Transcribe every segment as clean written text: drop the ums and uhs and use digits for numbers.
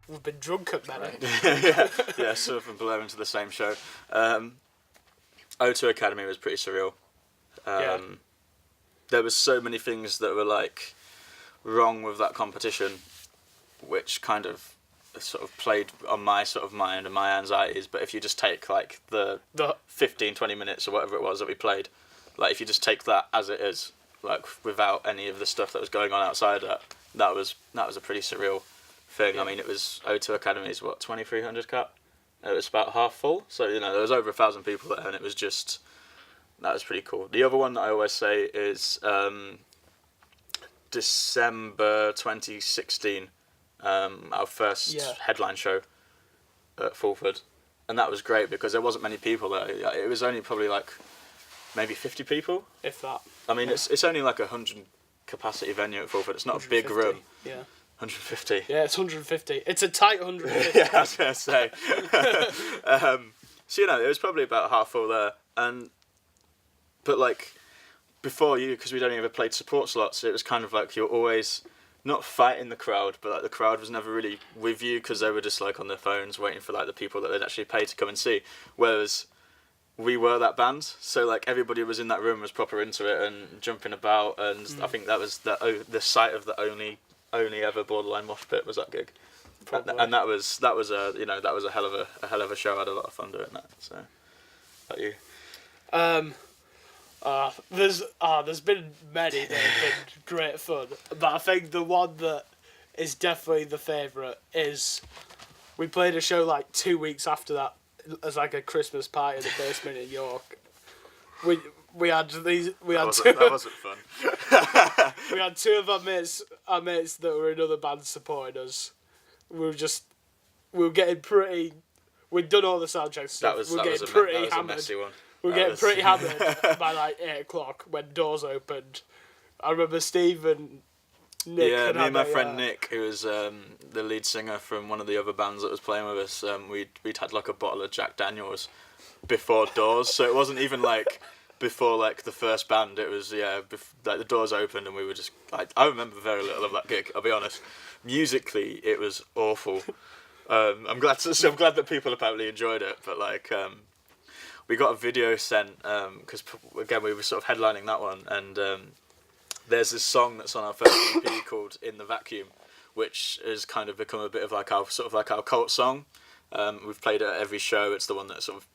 we've been drunk at many. yeah, sort of belonging to the same show. O2 Academy was pretty surreal. There was so many things that were like wrong with that competition, which kind of sort of played on my sort of mind and my anxieties. But if you just take like the 15-20 minutes or whatever it was that we played, like if you just take that as it is, like without any of the stuff that was going on outside that was a pretty surreal thing. I mean, it was O2 Academy's 2,300 cap. It was about half full, so there was over 1,000 people there, and it was just that was pretty cool. The other one that I always say is December 2016, our first headline show at Fulford, and that was great because there wasn't many people there. It was only probably like maybe 50 people, if that. I mean, it's only like 100 capacity venue at Fulford. It's not a big room. Yeah. 150. Yeah, it's 150. It's a tight 150. Yeah, I was going to say. So, it was probably about half full there. But, like, before you, because we'd only ever played support slots, it was kind of like you're always not fighting the crowd, but, like, the crowd was never really with you because they were just, like, on their phones waiting for, like, the people that they'd actually pay to come and see. Whereas we were that band, so, like, everybody was in that room was proper into it and jumping about, and I think that was the site of the only ever Borderline mosh pit was that gig, and that was a hell of a show. I had a lot of fun doing that. So, about you? There's been many that have been great fun, but I think the one that is definitely the favourite is we played a show like 2 weeks after that as like a Christmas party in the basement in York. We had two. That wasn't fun. We had two of our mates that were in other bands supporting us. We were getting pretty. We'd done all the sound checks. That was a messy one. We were getting pretty hammered by like 8 o'clock when doors opened. I remember Steve and Nick. Yeah, me and my friend Nick, who was the lead singer from one of the other bands that was playing with us. We'd had like a bottle of Jack Daniels before doors, so it wasn't even like before like the first band. It was like the doors opened and we were just like, I remember very little of that gig, I'll be honest. Musically it was awful. I'm glad that people apparently enjoyed it, but like we got a video sent because again we were sort of headlining that one, and there's this song that's on our first EP called In the Vacuum, which has kind of become a bit of like our cult song. We've played it at every show. It's the one that sort of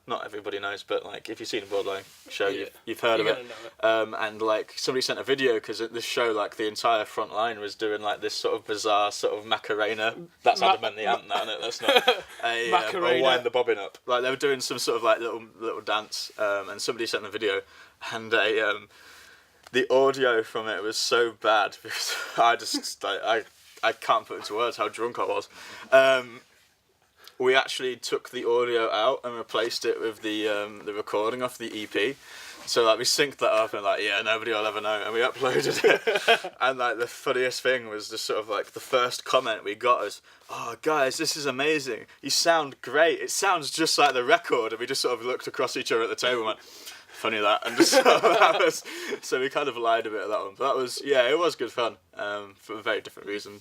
not everybody knows, but like if you've seen a Borderline show, you've heard of it. And like somebody sent a video because at this show, like the entire front line was doing like this sort of bizarre sort of Macarena. That's Adam and the Ant, that, isn't it? That's not a wind the bobbin up. Like they were doing some sort of like little dance, and somebody sent the video, and the audio from it was so bad because I just I can't put into words how drunk I was. We actually took the audio out and replaced it with the recording off the EP. So like we synced that up and like nobody will ever know, and we uploaded it. And like the funniest thing was just sort of like the first comment we got was, "Oh guys, this is amazing. You sound great. It sounds just like the record." And we just sort of looked across each other at the table and went, "Funny that," and just so we kind of lied a bit of that one. But that was it was good fun for a very different reason.